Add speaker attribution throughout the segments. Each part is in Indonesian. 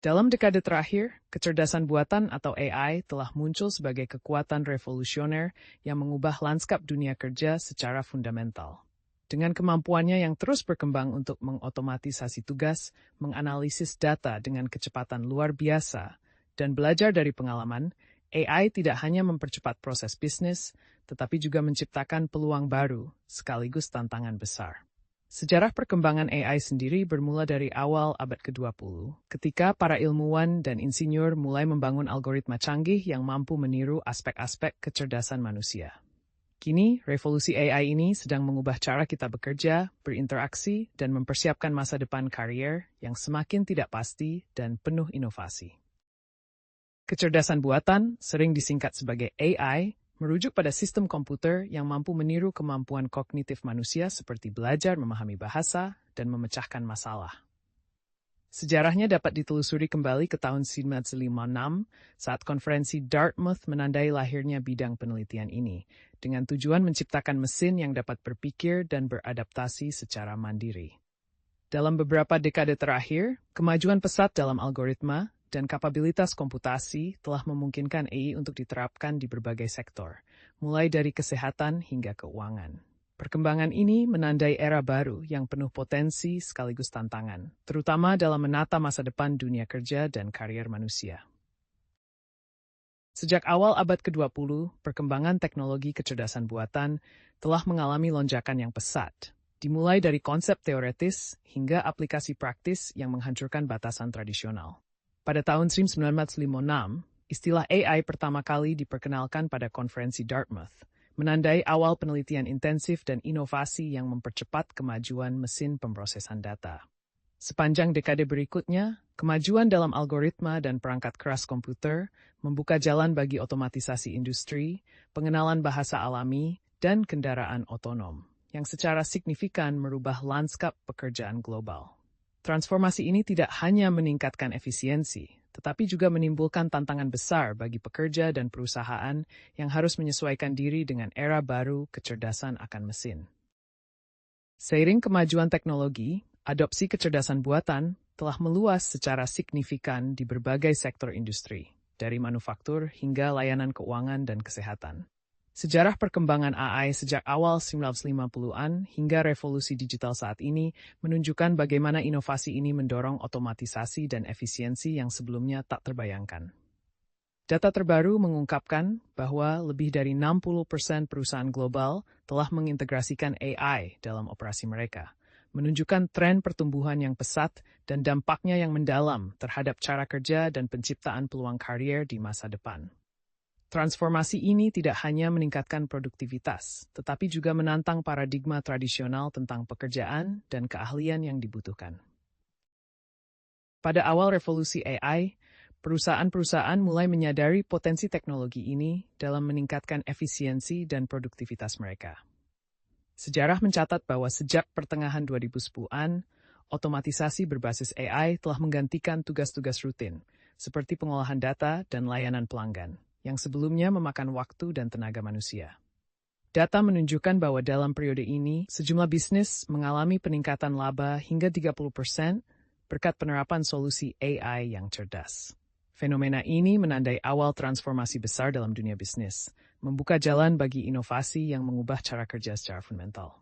Speaker 1: Dalam dekade terakhir, kecerdasan buatan atau AI telah muncul sebagai kekuatan revolusioner yang mengubah lanskap dunia kerja secara fundamental. Dengan kemampuannya yang terus berkembang untuk mengotomatisasi tugas, menganalisis data dengan kecepatan luar biasa, dan belajar dari pengalaman, AI tidak hanya mempercepat proses bisnis, tetapi juga menciptakan peluang baru, sekaligus tantangan besar. Sejarah perkembangan AI sendiri bermula dari awal abad ke-20, ketika para ilmuwan dan insinyur mulai membangun algoritma canggih yang mampu meniru aspek-aspek kecerdasan manusia. Kini, revolusi AI ini sedang mengubah cara kita bekerja, berinteraksi, dan mempersiapkan masa depan karier yang semakin tidak pasti dan penuh inovasi. Kecerdasan buatan, sering disingkat sebagai AI, merujuk pada sistem komputer yang mampu meniru kemampuan kognitif manusia seperti belajar memahami bahasa dan memecahkan masalah. Sejarahnya dapat ditelusuri kembali ke tahun 1956 saat konferensi Dartmouth menandai lahirnya bidang penelitian ini, dengan tujuan menciptakan mesin yang dapat berpikir dan beradaptasi secara mandiri. Dalam beberapa dekade terakhir, kemajuan pesat dalam algoritma dan kapabilitas komputasi telah memungkinkan AI untuk diterapkan di berbagai sektor, mulai dari kesehatan hingga keuangan. Perkembangan ini menandai era baru yang penuh potensi sekaligus tantangan, terutama dalam menata masa depan dunia kerja dan karier manusia. Sejak awal abad ke-20, perkembangan teknologi kecerdasan buatan telah mengalami lonjakan yang pesat, dimulai dari konsep teoretis hingga aplikasi praktis yang menghancurkan batasan tradisional. Pada tahun 1956, istilah AI pertama kali diperkenalkan pada konferensi Dartmouth, menandai awal penelitian intensif dan inovasi yang mempercepat kemajuan mesin pemrosesan data. Sepanjang dekade berikutnya, kemajuan dalam algoritma dan perangkat keras komputer membuka jalan bagi otomatisasi industri, pengenalan bahasa alami, dan kendaraan otonom, yang secara signifikan merubah lanskap pekerjaan global. Transformasi ini tidak hanya meningkatkan efisiensi, tetapi juga menimbulkan tantangan besar bagi pekerja dan perusahaan yang harus menyesuaikan diri dengan era baru kecerdasan akan mesin. Seiring kemajuan teknologi, adopsi kecerdasan buatan telah meluas secara signifikan di berbagai sektor industri, dari manufaktur hingga layanan keuangan dan kesehatan. Sejarah perkembangan AI sejak awal 1950-an hingga revolusi digital saat ini menunjukkan bagaimana inovasi ini mendorong otomatisasi dan efisiensi yang sebelumnya tak terbayangkan. Data terbaru mengungkapkan bahwa lebih dari 60% perusahaan global telah mengintegrasikan AI dalam operasi mereka, menunjukkan tren pertumbuhan yang pesat dan dampaknya yang mendalam terhadap cara kerja dan penciptaan peluang karier di masa depan. Transformasi ini tidak hanya meningkatkan produktivitas, tetapi juga menantang paradigma tradisional tentang pekerjaan dan keahlian yang dibutuhkan. Pada awal revolusi AI, perusahaan-perusahaan mulai menyadari potensi teknologi ini dalam meningkatkan efisiensi dan produktivitas mereka. Sejarah mencatat bahwa sejak pertengahan 2010-an, otomatisasi berbasis AI telah menggantikan tugas-tugas rutin, seperti pengolahan data dan layanan pelanggan, yang sebelumnya memakan waktu dan tenaga manusia. Data menunjukkan bahwa dalam periode ini, sejumlah bisnis mengalami peningkatan laba hingga 30% berkat penerapan solusi AI yang cerdas. Fenomena ini menandai awal transformasi besar dalam dunia bisnis, membuka jalan bagi inovasi yang mengubah cara kerja secara fundamental.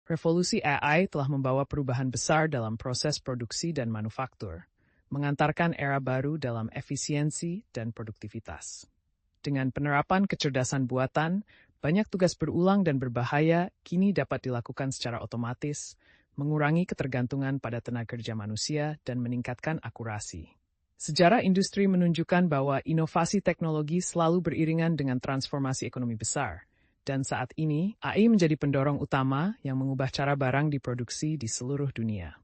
Speaker 1: Revolusi AI telah membawa perubahan besar dalam proses produksi dan manufaktur, mengantarkan era baru dalam efisiensi dan produktivitas. Dengan penerapan kecerdasan buatan, banyak tugas berulang dan berbahaya kini dapat dilakukan secara otomatis, mengurangi ketergantungan pada tenaga kerja manusia dan meningkatkan akurasi. Sejarah industri menunjukkan bahwa inovasi teknologi selalu beriringan dengan transformasi ekonomi besar, dan saat ini AI menjadi pendorong utama yang mengubah cara barang diproduksi di seluruh dunia.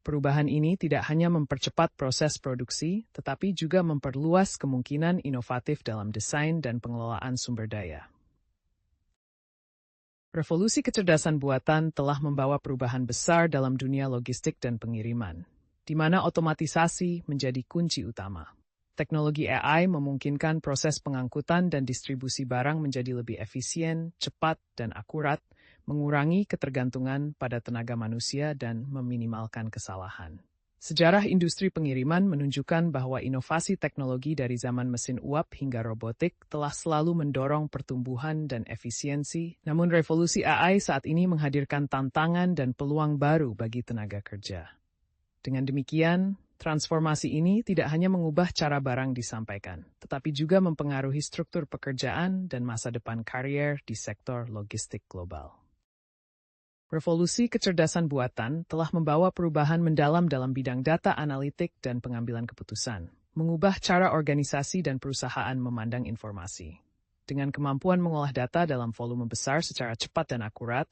Speaker 1: Perubahan ini tidak hanya mempercepat proses produksi, tetapi juga memperluas kemungkinan inovatif dalam desain dan pengelolaan sumber daya. Revolusi kecerdasan buatan telah membawa perubahan besar dalam dunia logistik dan pengiriman, di mana otomatisasi menjadi kunci utama. Teknologi AI memungkinkan proses pengangkutan dan distribusi barang menjadi lebih efisien, cepat, dan akurat, mengurangi ketergantungan pada tenaga manusia dan meminimalkan kesalahan. Sejarah industri pengiriman menunjukkan bahwa inovasi teknologi dari zaman mesin uap hingga robotik telah selalu mendorong pertumbuhan dan efisiensi, namun revolusi AI saat ini menghadirkan tantangan dan peluang baru bagi tenaga kerja. Dengan demikian, transformasi ini tidak hanya mengubah cara barang disampaikan, tetapi juga mempengaruhi struktur pekerjaan dan masa depan karier di sektor logistik global. Revolusi kecerdasan buatan telah membawa perubahan mendalam dalam bidang data analitik dan pengambilan keputusan, mengubah cara organisasi dan perusahaan memandang informasi. Dengan kemampuan mengolah data dalam volume besar secara cepat dan akurat,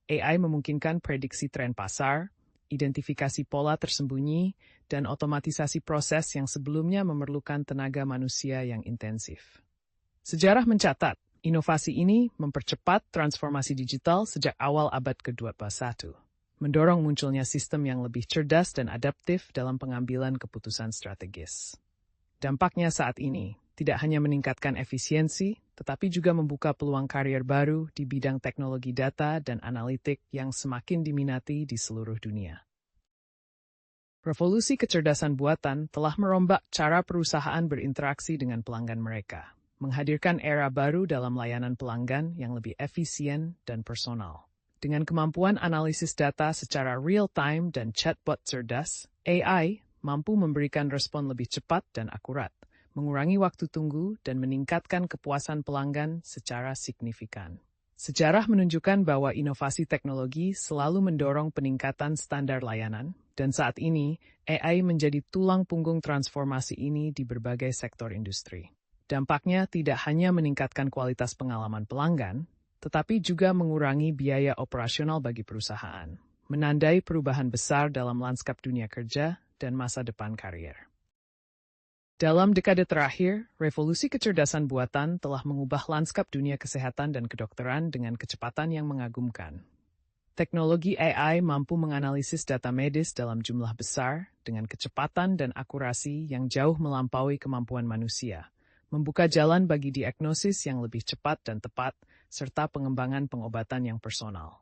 Speaker 1: AI memungkinkan prediksi tren pasar, identifikasi pola tersembunyi, dan otomatisasi proses yang sebelumnya memerlukan tenaga manusia yang intensif. Sejarah mencatat, inovasi ini mempercepat transformasi digital sejak awal abad ke-21, mendorong munculnya sistem yang lebih cerdas dan adaptif dalam pengambilan keputusan strategis. Dampaknya saat ini tidak hanya meningkatkan efisiensi, tetapi juga membuka peluang karier baru di bidang teknologi data dan analitik yang semakin diminati di seluruh dunia. Revolusi kecerdasan buatan telah merombak cara perusahaan berinteraksi dengan pelanggan mereka, menghadirkan era baru dalam layanan pelanggan yang lebih efisien dan personal. Dengan kemampuan analisis data secara real-time dan chatbot cerdas, AI mampu memberikan respon lebih cepat dan akurat, mengurangi waktu tunggu dan meningkatkan kepuasan pelanggan secara signifikan. Sejarah menunjukkan bahwa inovasi teknologi selalu mendorong peningkatan standar layanan, dan saat ini AI menjadi tulang punggung transformasi ini di berbagai sektor industri. Dampaknya tidak hanya meningkatkan kualitas pengalaman pelanggan, tetapi juga mengurangi biaya operasional bagi perusahaan, menandai perubahan besar dalam lanskap dunia kerja dan masa depan karier. Dalam dekade terakhir, revolusi kecerdasan buatan telah mengubah lanskap dunia kesehatan dan kedokteran dengan kecepatan yang mengagumkan. Teknologi AI mampu menganalisis data medis dalam jumlah besar dengan kecepatan dan akurasi yang jauh melampaui kemampuan manusia, membuka jalan bagi diagnosis yang lebih cepat dan tepat, serta pengembangan pengobatan yang personal.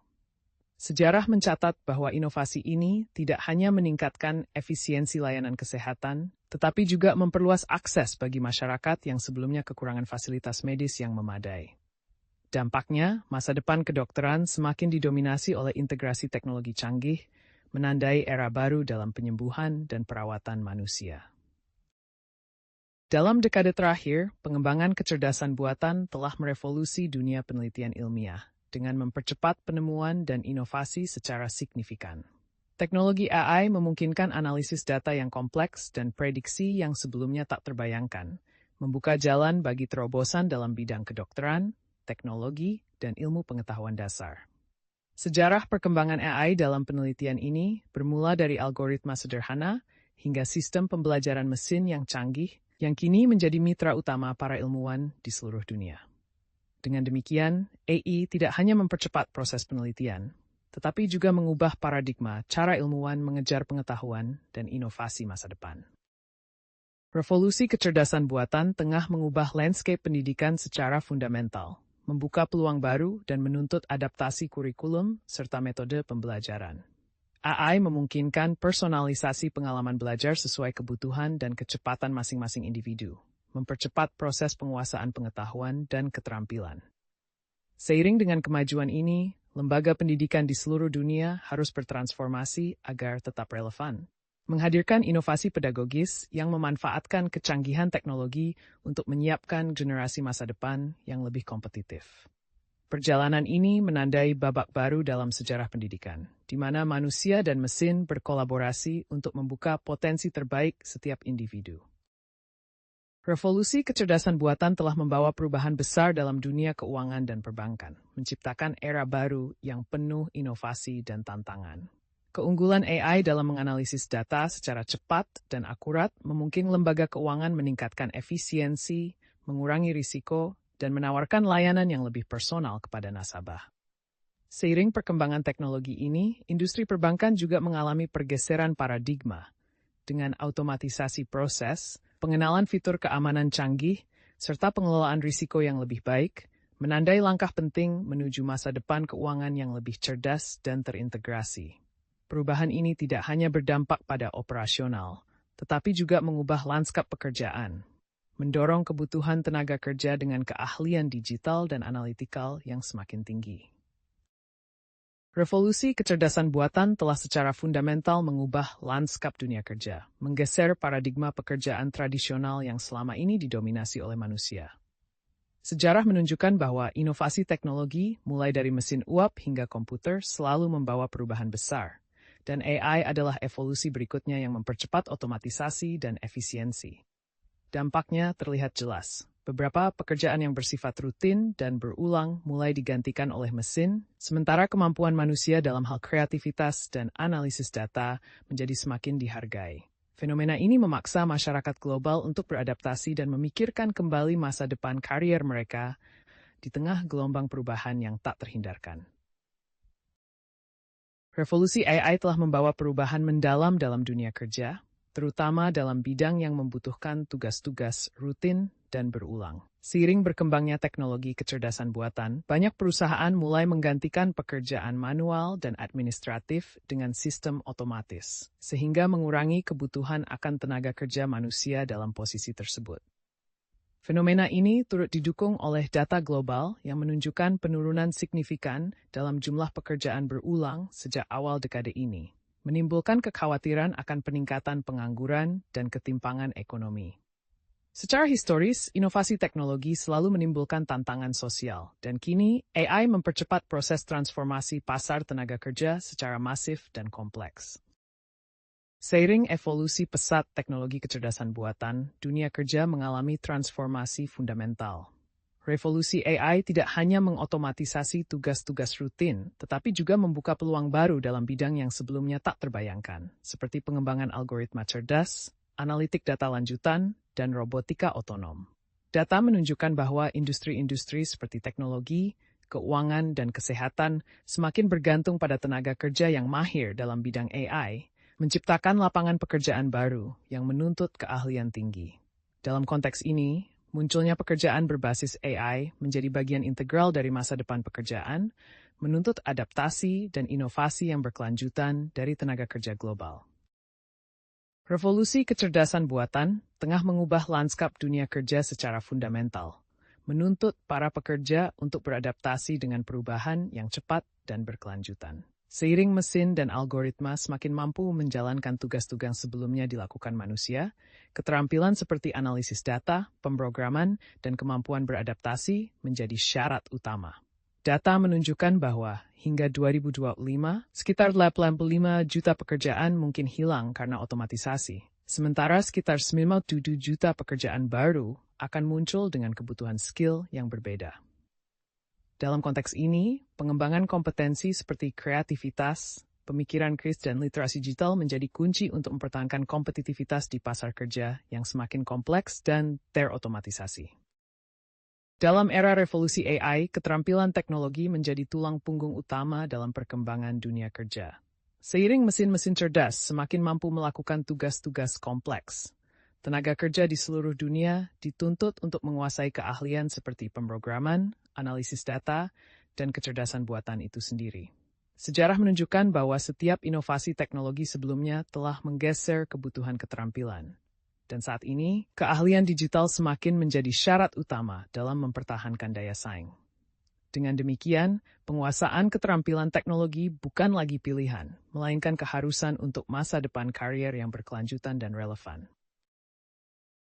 Speaker 1: Sejarah mencatat bahwa inovasi ini tidak hanya meningkatkan efisiensi layanan kesehatan, tetapi juga memperluas akses bagi masyarakat yang sebelumnya kekurangan fasilitas medis yang memadai. Dampaknya, masa depan kedokteran semakin didominasi oleh integrasi teknologi canggih, menandai era baru dalam penyembuhan dan perawatan manusia. Dalam dekade terakhir, pengembangan kecerdasan buatan telah merevolusi dunia penelitian ilmiah dengan mempercepat penemuan dan inovasi secara signifikan. Teknologi AI memungkinkan analisis data yang kompleks dan prediksi yang sebelumnya tak terbayangkan, membuka jalan bagi terobosan dalam bidang kedokteran, teknologi, dan ilmu pengetahuan dasar. Sejarah perkembangan AI dalam penelitian ini bermula dari algoritma sederhana hingga sistem pembelajaran mesin yang canggih, yang kini menjadi mitra utama para ilmuwan di seluruh dunia. Dengan demikian, AI tidak hanya mempercepat proses penelitian, tetapi juga mengubah paradigma cara ilmuwan mengejar pengetahuan dan inovasi masa depan. Revolusi kecerdasan buatan tengah mengubah landscape pendidikan secara fundamental, membuka peluang baru dan menuntut adaptasi kurikulum serta metode pembelajaran. AI memungkinkan personalisasi pengalaman belajar sesuai kebutuhan dan kecepatan masing-masing individu, mempercepat proses penguasaan pengetahuan dan keterampilan. Seiring dengan kemajuan ini, lembaga pendidikan di seluruh dunia harus bertransformasi agar tetap relevan, menghadirkan inovasi pedagogis yang memanfaatkan kecanggihan teknologi untuk menyiapkan generasi masa depan yang lebih kompetitif. Perjalanan ini menandai babak baru dalam sejarah pendidikan, di mana manusia dan mesin berkolaborasi untuk membuka potensi terbaik setiap individu. Revolusi kecerdasan buatan telah membawa perubahan besar dalam dunia keuangan dan perbankan, menciptakan era baru yang penuh inovasi dan tantangan. Keunggulan AI dalam menganalisis data secara cepat dan akurat memungkinkan lembaga keuangan meningkatkan efisiensi, mengurangi risiko, dan menawarkan layanan yang lebih personal kepada nasabah. Seiring perkembangan teknologi ini, industri perbankan juga mengalami pergeseran paradigma dengan automatisasi proses, pengenalan fitur keamanan canggih, serta pengelolaan risiko yang lebih baik, menandai langkah penting menuju masa depan keuangan yang lebih cerdas dan terintegrasi. Perubahan ini tidak hanya berdampak pada operasional, tetapi juga mengubah lanskap pekerjaan, mendorong kebutuhan tenaga kerja dengan keahlian digital dan analitikal yang semakin tinggi. Revolusi kecerdasan buatan telah secara fundamental mengubah lanskap dunia kerja, menggeser paradigma pekerjaan tradisional yang selama ini didominasi oleh manusia. Sejarah menunjukkan bahwa inovasi teknologi, mulai dari mesin uap hingga komputer, selalu membawa perubahan besar, dan AI adalah evolusi berikutnya yang mempercepat otomatisasi dan efisiensi. Dampaknya terlihat jelas. Beberapa pekerjaan yang bersifat rutin dan berulang mulai digantikan oleh mesin, sementara kemampuan manusia dalam hal kreativitas dan analisis data menjadi semakin dihargai. Fenomena ini memaksa masyarakat global untuk beradaptasi dan memikirkan kembali masa depan karier mereka di tengah gelombang perubahan yang tak terhindarkan. Revolusi AI telah membawa perubahan mendalam dalam dunia kerja, terutama dalam bidang yang membutuhkan tugas-tugas rutin dan berulang. Seiring berkembangnya teknologi kecerdasan buatan, banyak perusahaan mulai menggantikan pekerjaan manual dan administratif dengan sistem otomatis, sehingga mengurangi kebutuhan akan tenaga kerja manusia dalam posisi tersebut. Fenomena ini turut didukung oleh data global yang menunjukkan penurunan signifikan dalam jumlah pekerjaan berulang sejak awal dekade ini, menimbulkan kekhawatiran akan peningkatan pengangguran dan ketimpangan ekonomi. Secara historis, inovasi teknologi selalu menimbulkan tantangan sosial, dan kini AI mempercepat proses transformasi pasar tenaga kerja secara masif dan kompleks. Seiring evolusi pesat teknologi kecerdasan buatan, dunia kerja mengalami transformasi fundamental. Revolusi AI tidak hanya mengotomatisasi tugas-tugas rutin, tetapi juga membuka peluang baru dalam bidang yang sebelumnya tak terbayangkan, seperti pengembangan algoritma cerdas, analitik data lanjutan, dan robotika otonom. Data menunjukkan bahwa industri-industri seperti teknologi, keuangan, dan kesehatan semakin bergantung pada tenaga kerja yang mahir dalam bidang AI, menciptakan lapangan pekerjaan baru yang menuntut keahlian tinggi. Dalam konteks ini, munculnya pekerjaan berbasis AI menjadi bagian integral dari masa depan pekerjaan, menuntut adaptasi dan inovasi yang berkelanjutan dari tenaga kerja global. Revolusi kecerdasan buatan tengah mengubah lanskap dunia kerja secara fundamental, menuntut para pekerja untuk beradaptasi dengan perubahan yang cepat dan berkelanjutan. Seiring mesin dan algoritma semakin mampu menjalankan tugas-tugas sebelumnya dilakukan manusia, keterampilan seperti analisis data, pemrograman, dan kemampuan beradaptasi menjadi syarat utama. Data menunjukkan bahwa hingga 2025, sekitar 85 juta pekerjaan mungkin hilang karena otomatisasi, sementara sekitar 97 juta pekerjaan baru akan muncul dengan kebutuhan skill yang berbeda. Dalam konteks ini, pengembangan kompetensi seperti kreativitas, pemikiran kritis, dan literasi digital menjadi kunci untuk mempertahankan kompetitivitas di pasar kerja yang semakin kompleks dan terotomatisasi. Dalam era revolusi AI, keterampilan teknologi menjadi tulang punggung utama dalam perkembangan dunia kerja. Seiring mesin-mesin cerdas semakin mampu melakukan tugas-tugas kompleks, tenaga kerja di seluruh dunia dituntut untuk menguasai keahlian seperti pemrograman, analisis data, dan kecerdasan buatan itu sendiri. Sejarah menunjukkan bahwa setiap inovasi teknologi sebelumnya telah menggeser kebutuhan keterampilan. Dan saat ini, keahlian digital semakin menjadi syarat utama dalam mempertahankan daya saing. Dengan demikian, penguasaan keterampilan teknologi bukan lagi pilihan, melainkan keharusan untuk masa depan karier yang berkelanjutan dan relevan.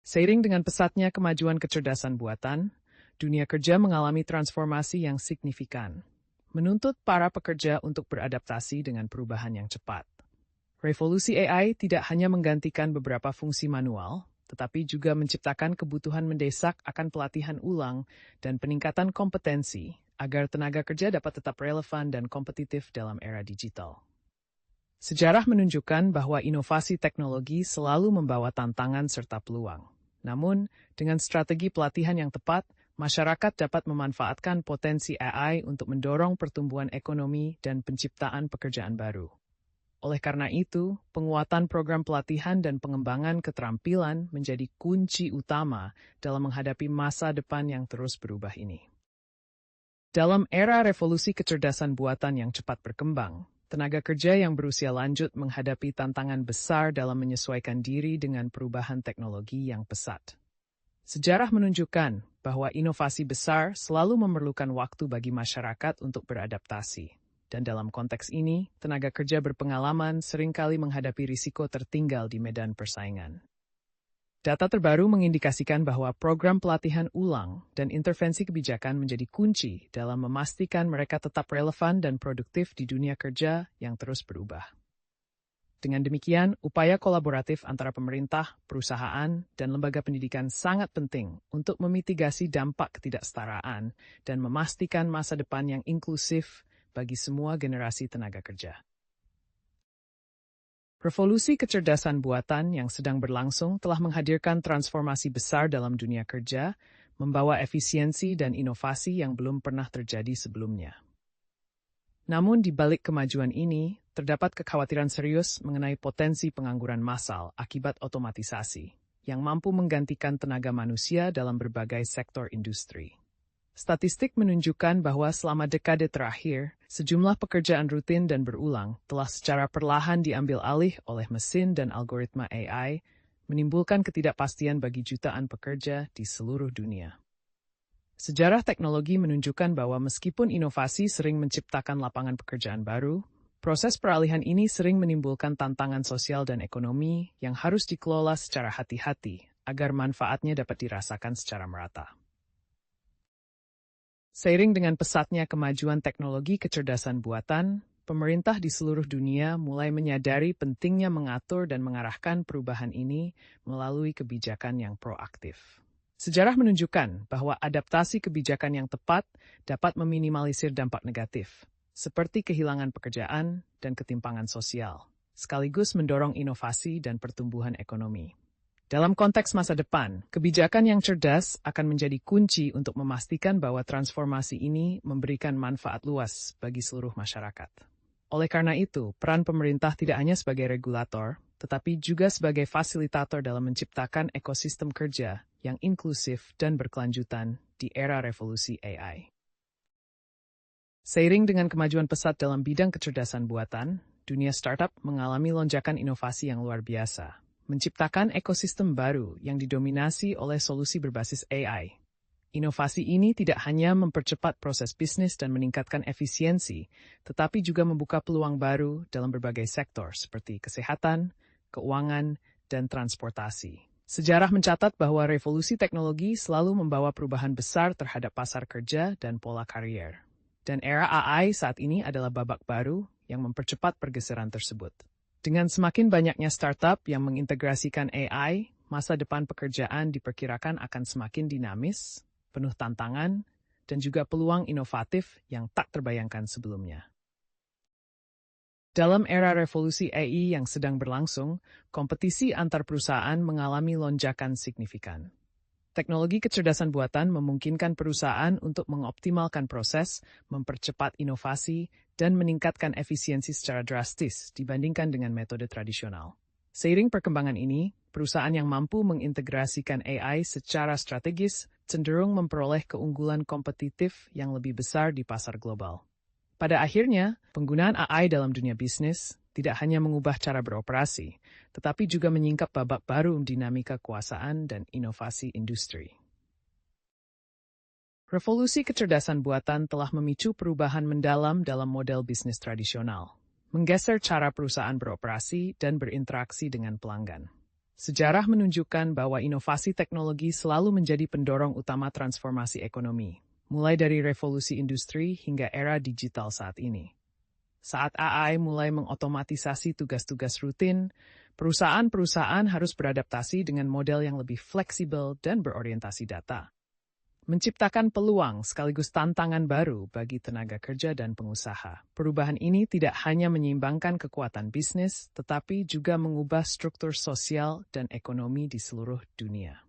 Speaker 1: Seiring dengan pesatnya kemajuan kecerdasan buatan, dunia kerja mengalami transformasi yang signifikan, menuntut para pekerja untuk beradaptasi dengan perubahan yang cepat. Revolusi AI tidak hanya menggantikan beberapa fungsi manual, tetapi juga menciptakan kebutuhan mendesak akan pelatihan ulang dan peningkatan kompetensi agar tenaga kerja dapat tetap relevan dan kompetitif dalam era digital. Sejarah menunjukkan bahwa inovasi teknologi selalu membawa tantangan serta peluang. Namun, dengan strategi pelatihan yang tepat, masyarakat dapat memanfaatkan potensi AI untuk mendorong pertumbuhan ekonomi dan penciptaan pekerjaan baru. Oleh karena itu, penguatan program pelatihan dan pengembangan keterampilan menjadi kunci utama dalam menghadapi masa depan yang terus berubah ini. Dalam era revolusi kecerdasan buatan yang cepat berkembang, Tenaga kerja yang berusia lanjut menghadapi tantangan besar dalam menyesuaikan diri dengan perubahan teknologi yang pesat. Sejarah menunjukkan bahwa inovasi besar selalu memerlukan waktu bagi masyarakat untuk beradaptasi. Dan dalam konteks ini, tenaga kerja berpengalaman seringkali menghadapi risiko tertinggal di medan persaingan. Data terbaru mengindikasikan bahwa program pelatihan ulang dan intervensi kebijakan menjadi kunci dalam memastikan mereka tetap relevan dan produktif di dunia kerja yang terus berubah. Dengan demikian, upaya kolaboratif antara pemerintah, perusahaan, dan lembaga pendidikan sangat penting untuk memitigasi dampak ketidaksetaraan dan memastikan masa depan yang inklusif bagi semua generasi tenaga kerja. Revolusi kecerdasan buatan yang sedang berlangsung telah menghadirkan transformasi besar dalam dunia kerja, membawa efisiensi dan inovasi yang belum pernah terjadi sebelumnya. Namun di balik kemajuan ini, terdapat kekhawatiran serius mengenai potensi pengangguran massal akibat otomatisasi, yang mampu menggantikan tenaga manusia dalam berbagai sektor industri. Statistik menunjukkan bahwa selama dekade terakhir, sejumlah pekerjaan rutin dan berulang telah secara perlahan diambil alih oleh mesin dan algoritma AI, menimbulkan ketidakpastian bagi jutaan pekerja di seluruh dunia. Sejarah teknologi menunjukkan bahwa meskipun inovasi sering menciptakan lapangan pekerjaan baru, proses peralihan ini sering menimbulkan tantangan sosial dan ekonomi yang harus dikelola secara hati-hati agar manfaatnya dapat dirasakan secara merata. Seiring dengan pesatnya kemajuan teknologi kecerdasan buatan, pemerintah di seluruh dunia mulai menyadari pentingnya mengatur dan mengarahkan perubahan ini melalui kebijakan yang proaktif. Sejarah menunjukkan bahwa adaptasi kebijakan yang tepat dapat meminimalisir dampak negatif, seperti kehilangan pekerjaan dan ketimpangan sosial, sekaligus mendorong inovasi dan pertumbuhan ekonomi. Dalam konteks masa depan, kebijakan yang cerdas akan menjadi kunci untuk memastikan bahwa transformasi ini memberikan manfaat luas bagi seluruh masyarakat. Oleh karena itu, peran pemerintah tidak hanya sebagai regulator, tetapi juga sebagai fasilitator dalam menciptakan ekosistem kerja yang inklusif dan berkelanjutan di era revolusi AI. Seiring dengan kemajuan pesat dalam bidang kecerdasan buatan, dunia startup mengalami lonjakan inovasi yang luar biasa, menciptakan ekosistem baru yang didominasi oleh solusi berbasis AI. Inovasi ini tidak hanya mempercepat proses bisnis dan meningkatkan efisiensi, tetapi juga membuka peluang baru dalam berbagai sektor seperti kesehatan, keuangan, dan transportasi. Sejarah mencatat bahwa revolusi teknologi selalu membawa perubahan besar terhadap pasar kerja dan pola karier. Dan era AI saat ini adalah babak baru yang mempercepat pergeseran tersebut. Dengan semakin banyaknya startup yang mengintegrasikan AI, masa depan pekerjaan diperkirakan akan semakin dinamis, penuh tantangan, dan juga peluang inovatif yang tak terbayangkan sebelumnya. Dalam era revolusi AI yang sedang berlangsung, kompetisi antar perusahaan mengalami lonjakan signifikan. Teknologi kecerdasan buatan memungkinkan perusahaan untuk mengoptimalkan proses, mempercepat inovasi, dan meningkatkan efisiensi secara drastis dibandingkan dengan metode tradisional. Seiring perkembangan ini, perusahaan yang mampu mengintegrasikan AI secara strategis cenderung memperoleh keunggulan kompetitif yang lebih besar di pasar global. Pada akhirnya, penggunaan AI dalam dunia bisnis tidak hanya mengubah cara beroperasi, tetapi juga menyingkap babak baru dinamika kekuasaan dan inovasi industri. Revolusi kecerdasan buatan telah memicu perubahan mendalam dalam model bisnis tradisional, menggeser cara perusahaan beroperasi dan berinteraksi dengan pelanggan. Sejarah menunjukkan bahwa inovasi teknologi selalu menjadi pendorong utama transformasi ekonomi, mulai dari revolusi industri hingga era digital saat ini. Saat AI mulai mengotomatisasi tugas-tugas rutin, perusahaan-perusahaan harus beradaptasi dengan model yang lebih fleksibel dan berorientasi data, menciptakan peluang sekaligus tantangan baru bagi tenaga kerja dan pengusaha. Perubahan ini tidak hanya menyeimbangkan kekuatan bisnis, tetapi juga mengubah struktur sosial dan ekonomi di seluruh dunia.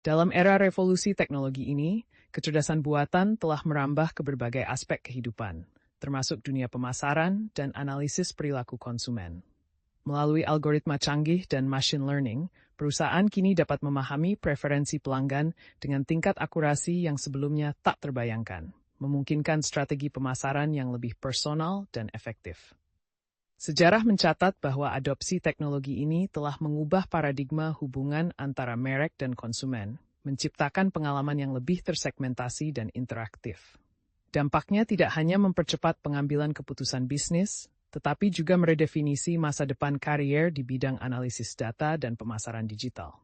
Speaker 1: Dalam era revolusi teknologi ini, kecerdasan buatan telah merambah ke berbagai aspek kehidupan, termasuk dunia pemasaran dan analisis perilaku konsumen. Melalui algoritma canggih dan machine learning, perusahaan kini dapat memahami preferensi pelanggan dengan tingkat akurasi yang sebelumnya tak terbayangkan. memungkinkan strategi pemasaran yang lebih personal dan efektif. Sejarah mencatat bahwa adopsi teknologi ini telah mengubah paradigma hubungan antara merek dan konsumen, menciptakan pengalaman yang lebih tersegmentasi dan interaktif. Dampaknya tidak hanya mempercepat pengambilan keputusan bisnis, tetapi juga meredefinisi masa depan karier di bidang analisis data dan pemasaran digital.